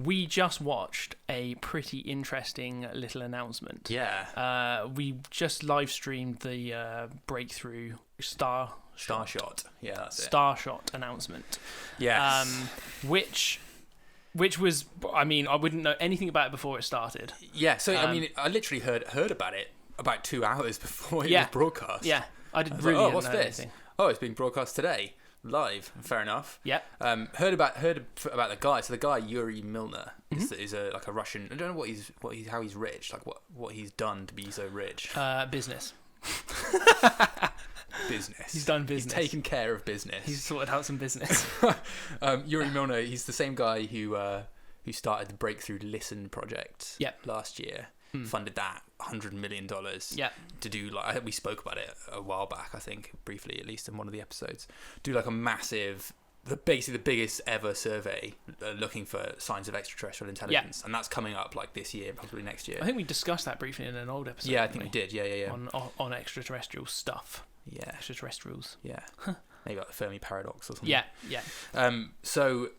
we just watched a pretty interesting little announcement. Yeah. We just live streamed the Breakthrough Starshot. Yeah, that's it. Starshot announcement. Yes. Which was, I mean, I wouldn't know anything about it before it started. Yeah, so I mean, I literally heard about it about 2 hours before it was broadcast. Yeah, I didn't what's know this? anything. Oh, it's being broadcast today, live. Fair enough. Yeah. Heard about the guy. So the guy Yuri Milner is a Russian. I don't know how he's rich. Like what he's done to be so rich. Business. Business. He's done business. He's taken care of business. He's sorted out some business. Yuri Milner. He's the same guy who started the Breakthrough Listen project. Last year. Funded that $100 million to do, like, we spoke about it a while back, I think, briefly, at least in one of the episodes, do like a massive, basically the biggest ever survey looking for signs of extraterrestrial intelligence, and that's coming up like this year, probably next year. I think we discussed that briefly in an old episode. Yeah, I think we did. Yeah. On extraterrestrial stuff. Yeah. Extraterrestrials. Yeah. Maybe like the Fermi paradox or something. Yeah. So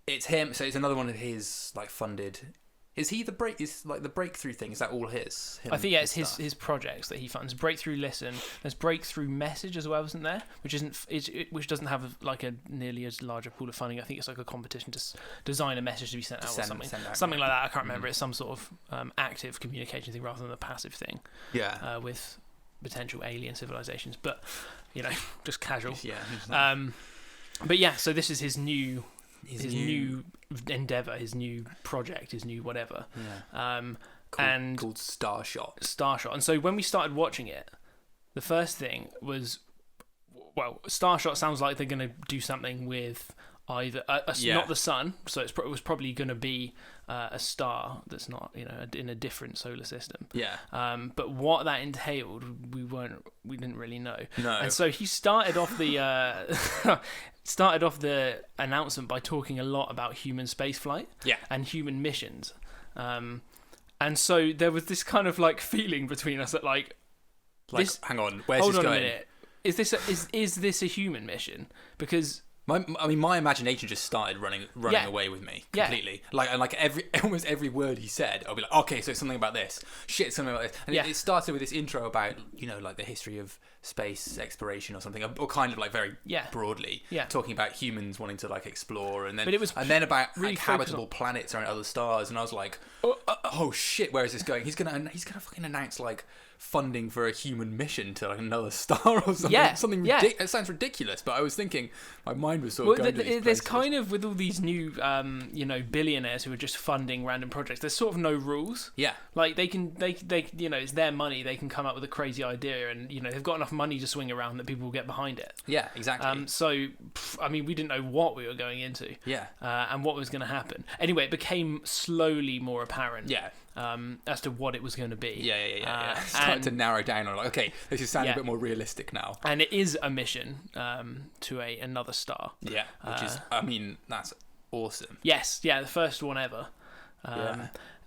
it's him. So it's another one of his like funded. Is he the breakthrough thing? Is that all his? I think it's his projects that he funds. Breakthrough Listen. There's Breakthrough Message as well, isn't there? Which doesn't have like a nearly as large a pool of funding. I think it's like a competition to design a message to be sent out or something. Something like that. I can't remember. It's some sort of active communication thing rather than a passive thing. Yeah. With potential alien civilizations, but just casual. Yeah. But yeah. So this is his new endeavor, his new project, his new whatever. Yeah. Called Starshot. And so when we started watching it, the first thing was, well, Starshot sounds like they're going to do something with either not the sun, so it was probably going to be a star that's not in a different solar system. Yeah. But what that entailed, we didn't really know. No. And so he started off the announcement by talking a lot about human spaceflight. Yeah. And human missions. And so there was this kind of like feeling between us that hang on, where's hold this on going? a minute. Is this a human mission? Because my imagination just started running away with me completely. Yeah. Like almost every word he said, I'll be like, okay, so it's something about this. Shit, something about this. And it started with this intro about like the history of space exploration or something, or kind of like very broadly talking about humans wanting to like explore, and then about really like habitable planets around other stars. And I was like, oh shit, where is this going? He's gonna fucking announce like funding for a human mission to like another star or something. It sounds ridiculous, but I was thinking, my mind was sort of going to these there's places. kind of, with all these new billionaires who are just funding random projects, there's sort of no rules. Like they it's their money, they can come up with a crazy idea, and they've got enough money to swing around that people will get behind it. Yeah, exactly. So I mean, we didn't know what we were going into, and what was going to happen. Anyway, it became slowly more apparent as to what it was going to be. Yeah. Started to narrow down on like, okay, this is sounding a bit more realistic now. And it is a mission to another star. Yeah, which is, I mean, that's awesome. Yes, the first one ever.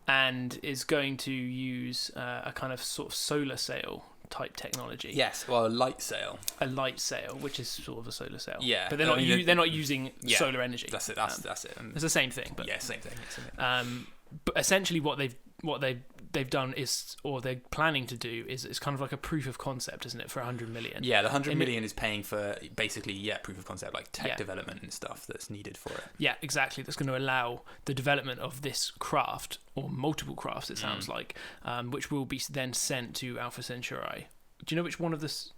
And is going to use a kind of sort of solar sail type technology. Yes, well, a light sail. A light sail, which is sort of a solar sail. Yeah, but they're not using solar energy. That's it. That's it. It's the same thing. But same thing. But essentially, what they've done is, or they're planning to do, is it's kind of like a proof of concept, isn't it, for 100 million? Yeah, the 100 million is paying for basically proof of concept, like tech development and stuff that's needed for it. Yeah, exactly. That's going to allow the development of this craft, or multiple crafts, it sounds like, which will be then sent to Alpha Centurai. Do you know which one of this?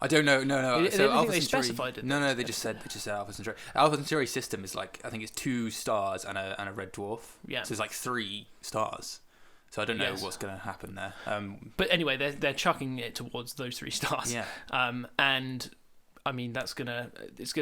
I don't know. No. So Alpha they Centurai, specified it. No. They just said Alpha Centurai. Alpha Centurai system is like, I think it's 2 stars and a red dwarf. Yeah. So it's like 3 stars. So I don't know what's going to happen there. But anyway, they're chucking it towards those 3 stars. Yeah. And I mean, it's gonna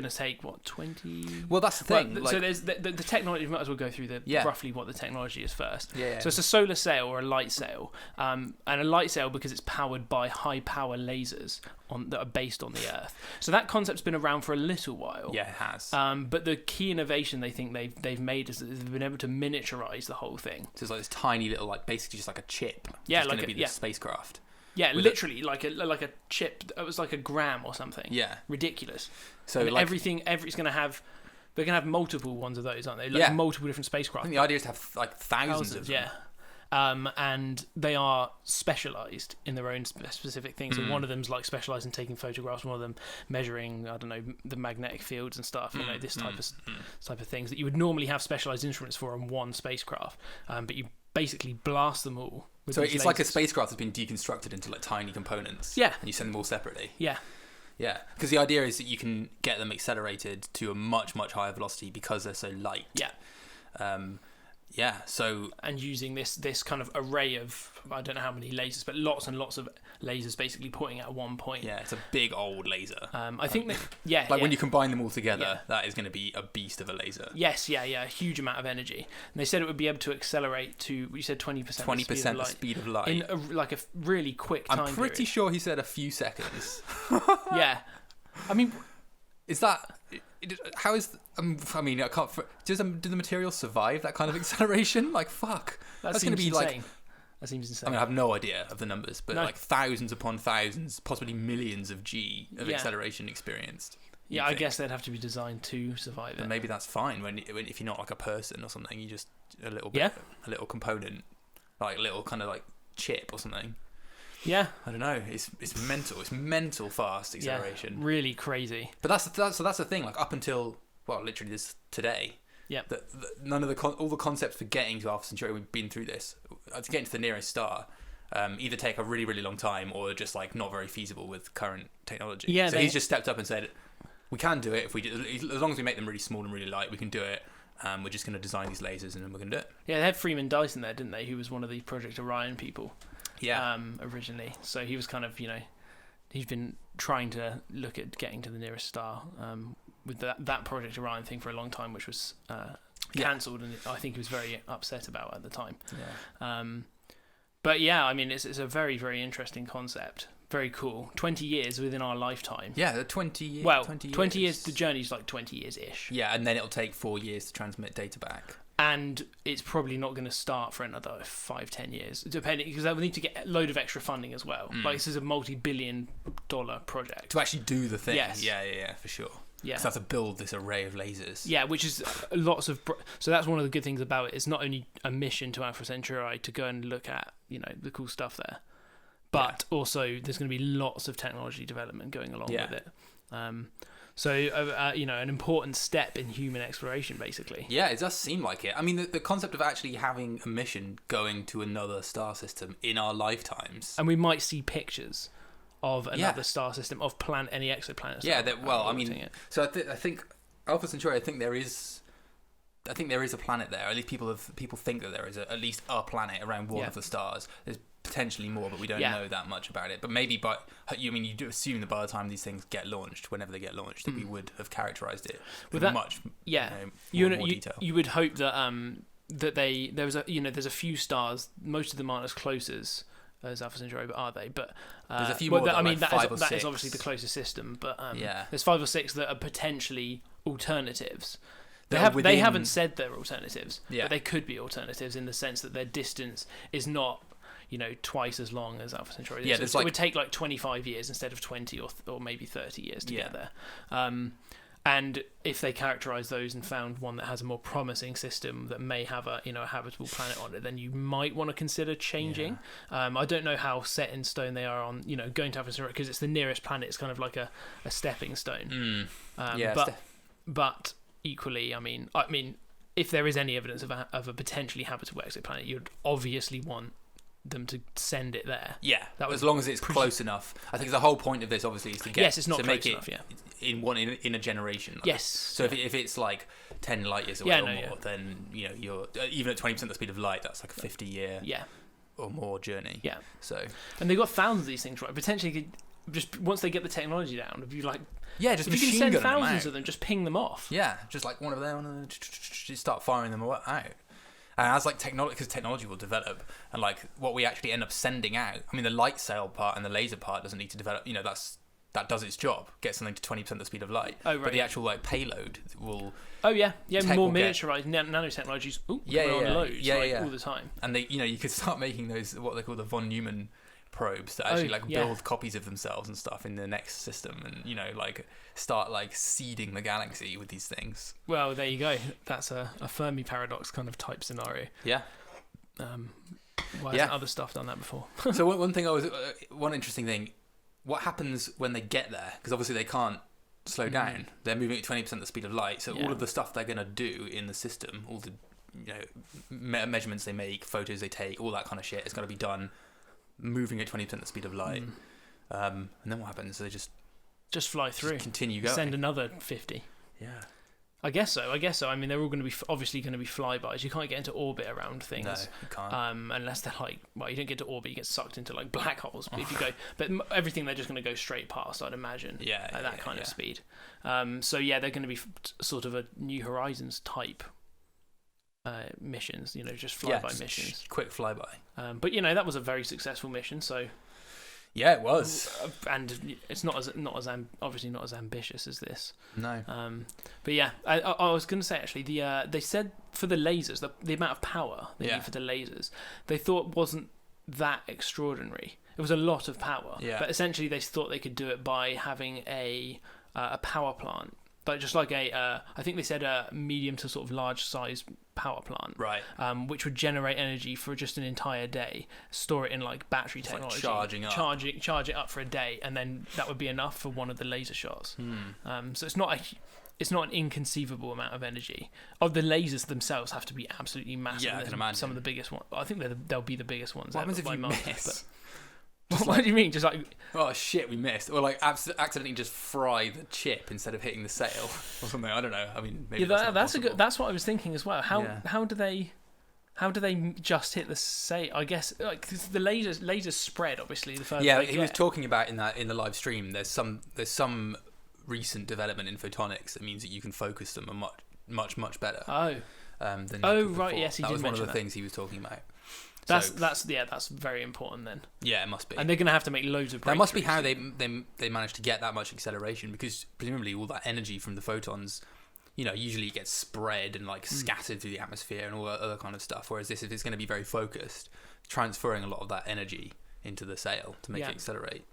take what, 20? Well, that's the thing. Well, so there's the technology. We might as well go through roughly what the technology is first. Yeah. So it's a solar sail or a light sail, and a light sail because it's powered by high power lasers that are based on the Earth. So that concept's been around for a little while. Yeah, it has. But the key innovation they think they've made is that they've been able to miniaturize the whole thing. So it's like this tiny little, like basically just like a chip. Yeah, like the spacecraft. Yeah, literally like a chip. It was like a gram or something. Yeah, ridiculous. So and everything, it's going to have they're going to have multiple ones of those, aren't they? Like multiple different spacecraft. I think the idea is to have like thousands of them. Yeah. And they are specialised in their own specific things. So one of them's like specialised in taking photographs. One of them measuring, I don't know, the magnetic fields and stuff. You know, this type of things that you would normally have specialised instruments for on one spacecraft. But you basically blast them all. So it's like a spacecraft that's been deconstructed into like tiny components. Yeah. And you send them all separately. Yeah. Yeah, because the idea is that you can get them accelerated to a much, much higher velocity because they're so light. Yeah. So and using this kind of array of, I don't know how many lasers, but lots and lots of lasers basically pointing at one point. Yeah, it's a big old laser. I think that when you combine them all together, that is going to be a beast of a laser. Yes, a huge amount of energy. And they said it would be able to accelerate to, you said 20% the speed of light in a really quick time I'm pretty sure he said a few seconds. Yeah, I mean, is that? How is? I mean, I can't. Do the materials survive that kind of acceleration? Like, fuck. That's going to be insane. Like. That seems insane. I mean, I have no idea of the numbers, but like thousands upon thousands, possibly millions of G of acceleration experienced. Yeah, I guess they'd have to be designed to survive it. And maybe that's fine if you're not like a person or something. You just a little little component, like a little kind of like chip or something. Yeah, I don't know. It's mental. It's mental fast acceleration. Yeah, really crazy. But that's the thing. Like up until literally this today. Yeah. None of all the concepts for getting to Alpha Centurai, we've been through this. To get into the nearest star, either take a really, really long time or just like not very feasible with current technology. Yeah. So he's just stepped up and said, we can do it as long as we make them really small and really light. We can do it. We're just going to design these lasers and then we're going to do it. Yeah, they had Freeman Dyson there, didn't they? Who was one of the Project Orion people. Yeah. Originally, so he was kind of, he's been trying to look at getting to the nearest star with that Project Orion thing for a long time, which was cancelled, and I think he was very upset about at the time. Yeah. But yeah, I mean, it's a very, very interesting concept. Very cool. 20 years within our lifetime. Yeah, 20 years. Well, 20 years. The journey's like 20 years-ish. Yeah, and then it'll take 4 years to transmit data back. And it's probably not going to start for another 5-10 years, depending, because they will need to get a load of extra funding as well. Like, this is a multi-billion-dollar project to actually do the thing. Yes. Yeah, for sure. Yeah, so they have to build this array of lasers. Yeah, which is lots of. So that's one of the good things about it. It's not only a mission to Alpha Centurai to go and look at the cool stuff there, but also there's going to be lots of technology development going along with it. So, an important step in human exploration, basically. Yeah, it does seem like it. I mean, the concept of actually having a mission going to another star system in our lifetimes. And we might see pictures of another star system, of any exoplanets. Yeah, so I think Alpha Centurai, I think there is a planet there. At least people think that there is at least a planet around one of the stars. There's potentially more, but we don't know that much about it. But maybe, you do assume that by the time these things get launched, whenever they get launched, that we would have characterized it with much more detail. You would hope that there's a few stars. Most of them aren't as close as Alpha Centurai, but are they? But there's a few more. I mean, that is obviously the closest system. But there's 5 or 6 that are potentially alternatives. They haven't said they're alternatives, but they could be alternatives in the sense that their distance is not twice as long as Alpha Centurai. Yeah, so it would take like 25 years instead of 20 or maybe 30 years to get there. And if they characterise those and found one that has a more promising system that may have a habitable planet on it, then you might want to consider changing. I don't know how set in stone they are on going to Alpha Centurai, because it's the nearest planet. It's kind of like a stepping stone. But equally, I mean, if there is any evidence of a potentially habitable exoplanet, you'd obviously want them to send it there. Yeah, as long as it's close enough. I think the whole point of this obviously is to get it's not to close make enough, it in a generation. Like yes. So if it's like 10 light years away or more, then you're even at 20% the speed of light. That's like a 50-year or more journey. Yeah. So and they've got thousands of these things, right? Potentially, just once they get the technology down, it'd be like just if you can send thousands of them, just ping them off. Yeah, just like one of them, just start firing them out. And as because technology will develop, and like what we actually end up sending out. I mean, the light sail part and the laser part doesn't need to develop. That does its job. Get something to 20% the speed of light. Oh, right. But the actual payload will. Oh yeah, more miniaturized nanotechnologies. All the time. And they, you could start making those what they call the von Neumann probes that actually build copies of themselves and stuff in the next system, and start seeding the galaxy with these things. Well, there you go. That's a Fermi paradox kind of type scenario. Yeah. Why hasn't other stuff done that before? So one interesting thing, what happens when they get there? Because obviously they can't slow down. They're moving at 20% the speed of light. So all of the stuff they're going to do in the system, all the measurements they make, photos they take, all that kind of shit is going to be done moving at 20% the speed of light. And then what happens? They just fly through. Just continue going. Send another 50. Yeah. I guess so. I mean, they're all going to be obviously going to be flybys. You can't get into orbit around things. No, you can't. Unless they're you don't get to orbit. You get sucked into black holes. If you go, but everything they're just going to go straight past. I'd imagine. At that kind of speed. So they're going to be sort of a New Horizons type missions. Just flyby missions. Quick flyby. But that was a very successful mission. So. Yeah, it was, and it's obviously not as ambitious as this. No. But yeah, I was going to say actually they said for the lasers the amount of power they need for the lasers they thought wasn't that extraordinary. It was a lot of power, but essentially they thought they could do it by having a power plant. But just like I think they said a medium to sort of large size power plant, right? Which would generate energy for just an entire day, store it in battery technology, charge it up for a day, and then that would be enough for one of the laser shots. So it's not an inconceivable amount of energy. The lasers themselves have to be absolutely massive. Yeah, I can imagine. Some of the biggest ones. I think they'll be the biggest ones. What happens if you miss? What do you mean? Just oh shit, we missed, or accidentally just fry the chip instead of hitting the sail or something. I don't know. I mean, maybe that's what I was thinking as well. How do they just hit the sail? I guess 'cause the lasers spread obviously the further. Yeah, he was talking about in the live stream. There's some recent development in photonics that means that you can focus them much better. Than right, yes, he did mention that. That was one of the things he was talking about. That's very important then. Yeah, it must be. And they're going to have to make loads of breakthroughs. That must be how they managed to get that much acceleration, because presumably all that energy from the photons, usually it gets spread and scattered through the atmosphere and all that other kind of stuff. Whereas if it's going to be very focused, transferring a lot of that energy into the sail to make it accelerate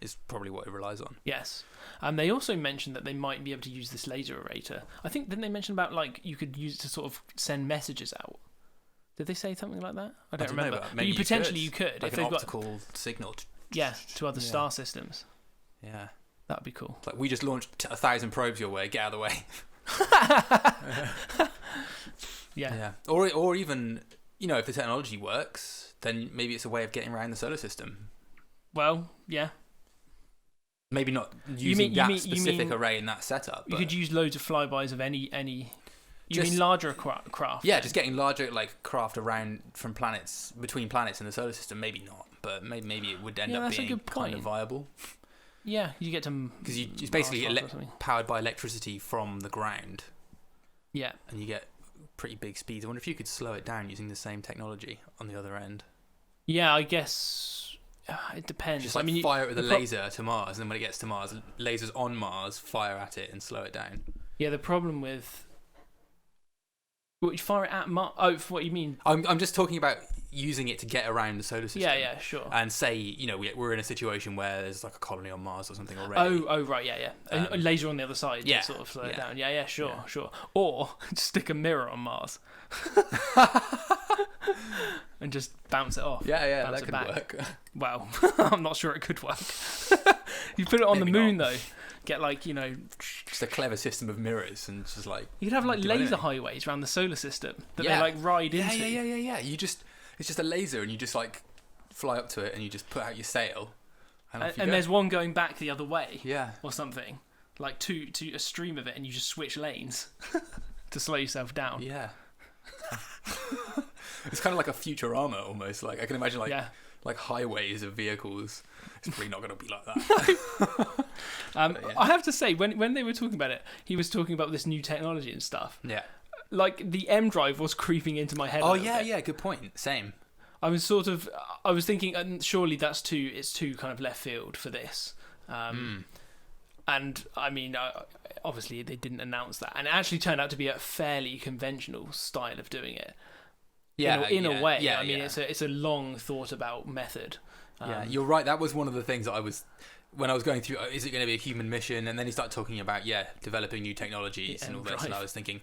is probably what it relies on. Yes. They also mentioned that they might be able to use this laser arrator. I think, didn't they mention about you could use it to sort of send messages out? Did they say something like that? I don't remember. Maybe but potentially you could. Like an optical signal. To other star systems. Yeah. That would be cool. We just launched 1,000 probes your way. Get out of the way. Yeah. Or even, if the technology works, then maybe it's a way of getting around the solar system. Well, yeah. Maybe not using that specific array in that setup. You could use loads of flybys of any. You mean larger craft? Yeah, just getting larger craft around between planets in the solar system. Maybe not, but maybe it would end up being kind of viable. Yeah, you get to because it's basically powered by electricity from the ground. Yeah, and you get pretty big speeds. I wonder if you could slow it down using the same technology on the other end. Yeah, I guess it depends. Just fire it with a laser to Mars, and then when it gets to Mars, lasers on Mars fire at it and slow it down. Yeah, the problem with. You fire it at Mars? Oh, for what you mean? I'm just talking about using it to get around the solar system. Yeah, sure. And say, we're in a situation where there's a colony on Mars or something already. Oh, right, yeah. A laser on the other side to sort of slow it down. Yeah, sure. Or stick a mirror on Mars. And just bounce it off. Yeah, that could work. Well, I'm not sure it could work. You put it on the moon, though. Get just a clever system of mirrors and just you could have laser highways around the solar system that they ride into. Yeah. It's just a laser and you just fly up to it and you just put out your sail and there's one going back the other way. Yeah. Or something to a stream of it, and you just switch lanes to slow yourself down. Yeah. It's kind of like a Futurama almost. I can imagine highways of vehicles. It's probably not going to be like that. I have to say, when they were talking about it, he was talking about this new technology and stuff. Yeah. The M drive was creeping into my head. Oh yeah, good point. Same. I was thinking, surely it's too kind of left field for this. And I mean, obviously they didn't announce that, and it actually turned out to be a fairly conventional style of doing it. Yeah, in a way. Yeah, I mean, it's a long thought about method. You're right. That was one of the things that when I was going through, is it going to be a human mission? And then he started talking about, developing new technologies and all this. And I was thinking,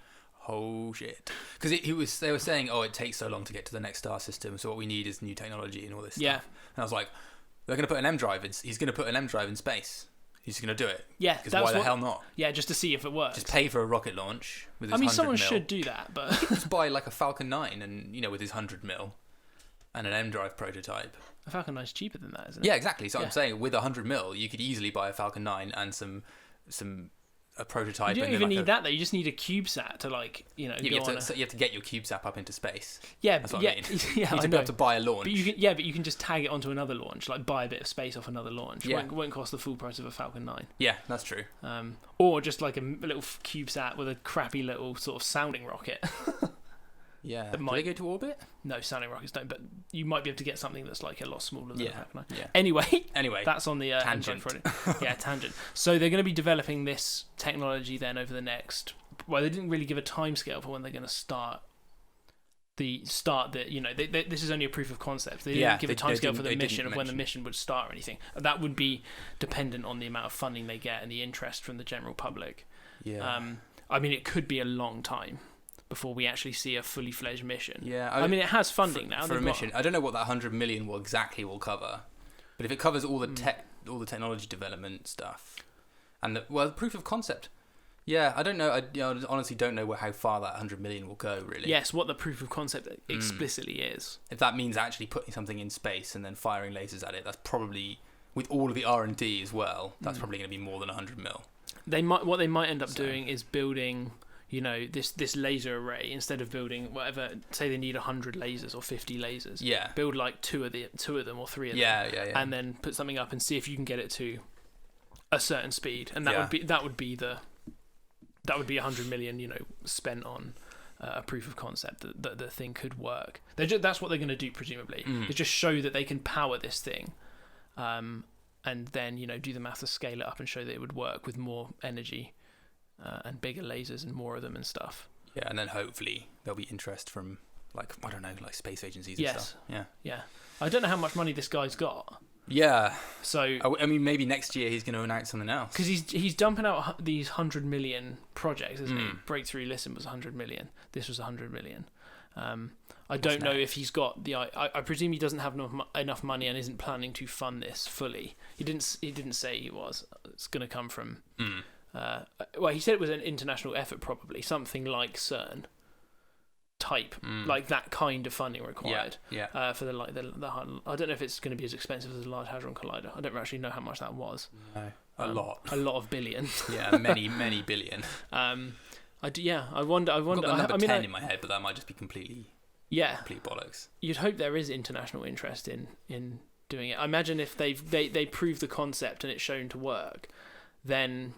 oh shit. Because they were saying, it takes so long to get to the next star system. So what we need is new technology and all this stuff. And I was like, they're going to put an M drive he's going to put an M drive in space. He's going to do it. Yeah. Because why the hell not? Yeah, just to see if it works. Just pay for a rocket launch with his 100 mil. Someone should do that, but... just buy like a Falcon 9 and, with his 100 mil and an M drive prototype. A Falcon 9 is cheaper than that, isn't it? Yeah, exactly. So I'm saying with 100 mil, you could easily buy a Falcon 9 and a prototype. You don't even need that though. You just need a CubeSat to you have to get your CubeSat up into space. Yeah, that's what I mean. Yeah, you have to be able to buy a launch. But you can just tag it onto another launch, like buy a bit of space off another launch. Yeah, won't cost the full price of a Falcon 9. Yeah, that's true. Or just like a little CubeSat with a crappy little sort of sounding rocket. Yeah. Do they go to orbit? No, sounding rockets don't, but you might be able to get something that's like a lot smaller than a Falcon 9. Yeah. Anyway, that's on the tangent. Tangent. So they're going to be developing this technology then over the next. Well, they didn't really give a timescale for when they're going to start. This is only a proof of concept. They didn't give a timescale for the mission of when the mission would start or anything. That would be dependent on the amount of funding they get and the interest from the general public. Yeah. It could be a long time before we actually see a fully fledged mission. Yeah, it has funding now for a mission. I don't know what that 100 million will cover, but if it covers all the technology development stuff, and the proof of concept. Yeah, I don't know. I honestly don't know how far that 100 million will go. Really. Yes, what the proof of concept explicitly is. If that means actually putting something in space and then firing lasers at it, that's probably with all of the R&D as well. That's probably going to be more than 100 mil. What they might end up doing is building. This laser array, instead of building whatever, say they need 100 lasers or 50 lasers. Yeah. Build like two of them or three of them. Yeah. And then put something up and see if you can get it to a certain speed, and that would be 100 million, spent on a proof of concept that the thing could work. That's what they're going to do, presumably. Is just show that they can power this thing, and then do the math to scale it up and show that it would work with more energy. And bigger lasers and more of them and stuff. Yeah, and then hopefully there'll be interest from, space agencies and stuff. Yeah. I don't know how much money this guy's got. Yeah. So maybe next year he's going to announce something else. Because he's dumping out these 100 million projects, isn't he? Breakthrough Listen was 100 million. This was 100 million. I don't know if he's got the. I presume he doesn't have enough money and isn't planning to fund this fully. He didn't say he was. It's going to come from. He said it was an international effort, probably something like CERN type, like that kind of funding required. For the I don't know if it's going to be as expensive as the Large Hadron Collider. I don't actually know how much that was. No, a lot of billion. Yeah, many billion. I wonder. I've got the number 10 in my head, but that might just be complete bollocks. You'd hope there is international interest in doing it. I imagine if they prove the concept and it's shown to work, then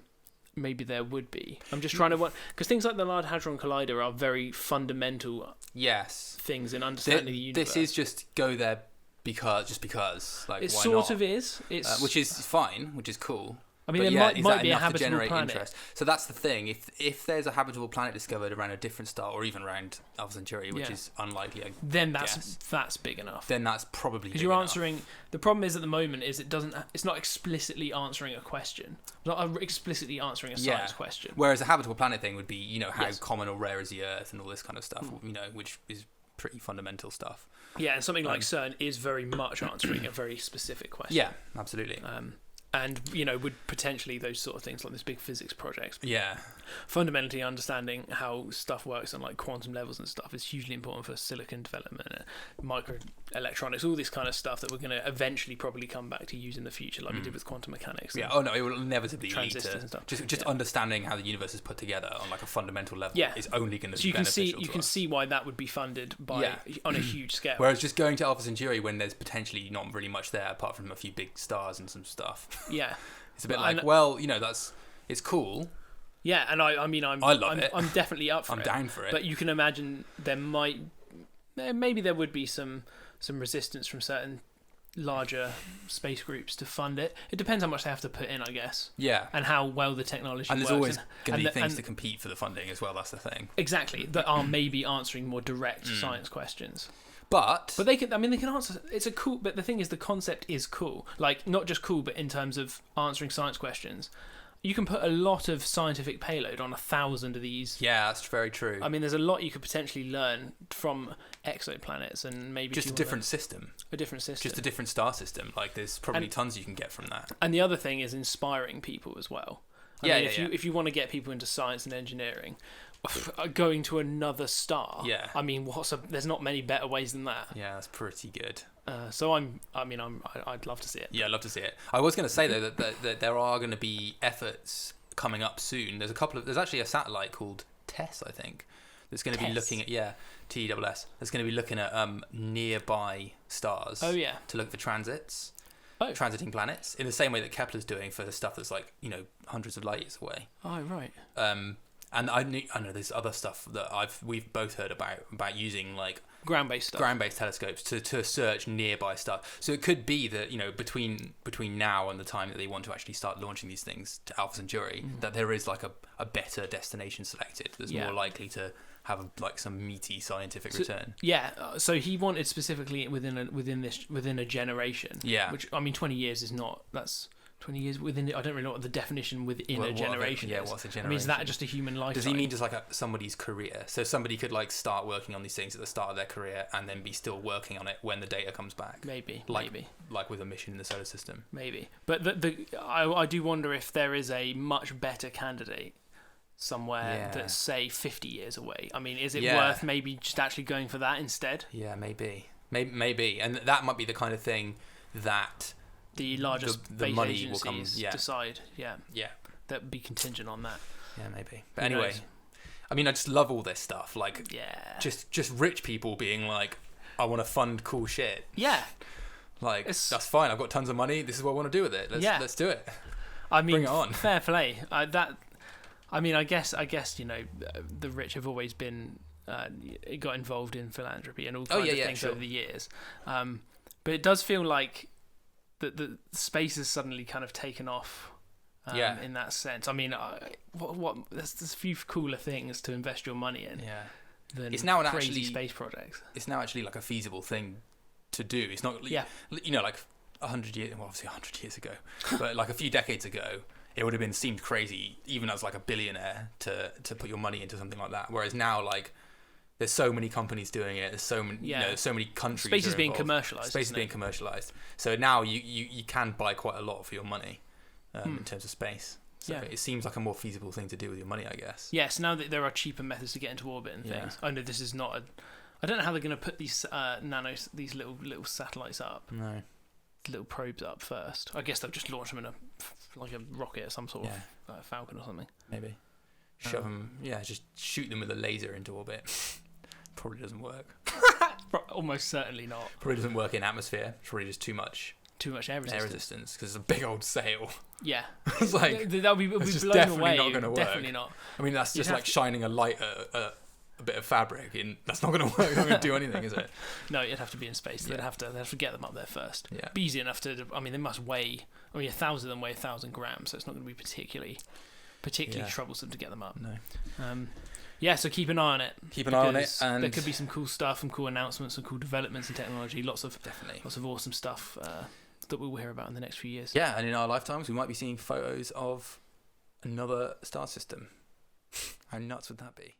maybe there would be. I'm just trying to because things like the Large Hadron Collider are very fundamental. Yes. Things in understanding the universe. This is just go there because like it why sort not? Of is. It's which is fine, which is cool. I mean, there might be a habitable planet. Interest? So that's the thing. If there's a habitable planet discovered around a different star, or even around Alpha Centurai, which is unlikely, then that's big enough. Then that's probably because you're answering. The problem is at the moment is it's not explicitly answering a question. It's not explicitly answering a science question. Whereas a habitable planet thing would be how common or rare is the Earth and all this kind of stuff. Which is pretty fundamental stuff. Yeah, and something like CERN is very much answering a very specific question. Yeah, absolutely. And would potentially those sort of things like this big physics projects. Yeah. Fundamentally understanding how stuff works on like quantum levels and stuff is hugely important for silicon development, microelectronics, all this kind of stuff that we're going to eventually probably come back to use in the future, like we did with quantum mechanics. Yeah. Oh no, it will inevitably lead to just understanding how the universe is put together on like a fundamental level. Yeah. Is only going to be beneficial. You can see why that would be funded by on a huge scale. Whereas just going to Alpha Centurai when there's potentially not really much there apart from a few big stars and some stuff. Yeah, it's a bit it's cool. Yeah, and I love it. I'm definitely up for it. I'm down for it. But you can imagine maybe there would be some resistance from certain larger space groups to fund it. It depends how much they have to put in, I guess. Yeah. And how well the technology works. And there's always going to be things to compete for the funding as well. That's the thing. Exactly. That are maybe answering more direct science questions. But they can. I mean, they can answer. It's a cool. But the thing is, the concept is cool. Like, not just cool, but in terms of answering science questions. You can put a lot of scientific payload on 1,000 of these. Yeah, that's very true. I mean, there's a lot you could potentially learn from exoplanets, and maybe just a different system. A different system. Just a different star system. Like, there's probably tons you can get from that. And the other thing is inspiring people as well. I mean, if you want to get people into science and engineering, going to another star. Yeah. I mean, there's not many better ways than that. Yeah, that's pretty good. So I'd love to see it. Yeah, I'd love to see it. I was going to say though that there are going to be efforts coming up soon. There's actually a satellite called TESS, I think, that's going to be looking at TESS. That's going to be looking at nearby stars. Oh yeah. To look for transits. Transiting planets in the same way that Kepler's doing for the stuff that's like hundreds of light years away. Oh right. And I know there's other stuff that we've both heard about using like ground-based telescopes to search nearby stuff. So it could be that between now and the time that they want to actually start launching these things to Alpha Centurai, that there is like a better destination selected that's more likely to have like some meaty scientific return. Yeah. So he wanted specifically within a generation. Yeah. Which, I mean, 20 years is not. That's 20 years within. I don't really know what the definition within a generation is. What's a generation? I mean, is that just a human lifetime? Does he mean just like somebody's career? So somebody could like start working on these things at the start of their career and then be still working on it when the data comes back. Maybe. Like with a mission in the solar system. Maybe. But I do wonder if there is a much better candidate somewhere that's say 50 years away. I mean, is it worth maybe just actually going for that instead? Yeah, maybe, and that might be the kind of thing that the largest the space money agencies will come, decide. Yeah, that would be contingent on that. Yeah, maybe. But anyway, I mean, I just love all this stuff. Like, just rich people being like, I want to fund cool shit. Yeah, like that's fine. I've got tons of money. This is what I want to do with it. Let's do it. I mean, bring it on. Fair play. I guess the rich have always been got involved in philanthropy and all kinds of things over the years. But it does feel like that the space has suddenly kind of taken off. In that sense. I mean, there's a few cooler things to invest your money in. Yeah. Than it's now crazy space projects. It's now actually like a feasible thing to do. It's not. Like 100 years. Well, obviously 100 years ago, but like a few decades ago, it would have seemed crazy, even as like a billionaire, to put your money into something like that. Whereas now, like, there's so many companies doing it. There's so many, so many countries. Space is being commercialized. Space is being commercialized. So now you can buy quite a lot for your money, in terms of space. So it seems like a more feasible thing to do with your money, I guess. Yes, now that there are cheaper methods to get into orbit and things. I know this is not I don't know how they're going to put these these little satellites up. No. Little probes up first. I guess they'll just launch them in a rocket or some sort of Falcon or something. Maybe shove them. Yeah, just shoot them with a laser into orbit. Probably doesn't work. Almost certainly not. Probably doesn't work in atmosphere. It's probably just too much air resistance because it's a big old sail. Yeah, it's like that'll be blown definitely away. Not going to work. Definitely not. I mean, that's just like shining a light at a bit of fabric, and that's not going to work. It's not going to do anything, is it? No, you'd have to be in space. They'd have to get them up there first. Yeah, be easy enough to. I mean, they must weigh. I mean, 1,000 of them weigh 1,000 grams, so it's not going to be particularly troublesome to get them up. No. So keep an eye on it. Keep an eye on it, and there could be some cool stuff, some cool announcements, some cool developments in technology. Lots of awesome stuff that we will hear about in the next few years. Yeah, and in our lifetimes, we might be seeing photos of another star system. How nuts would that be?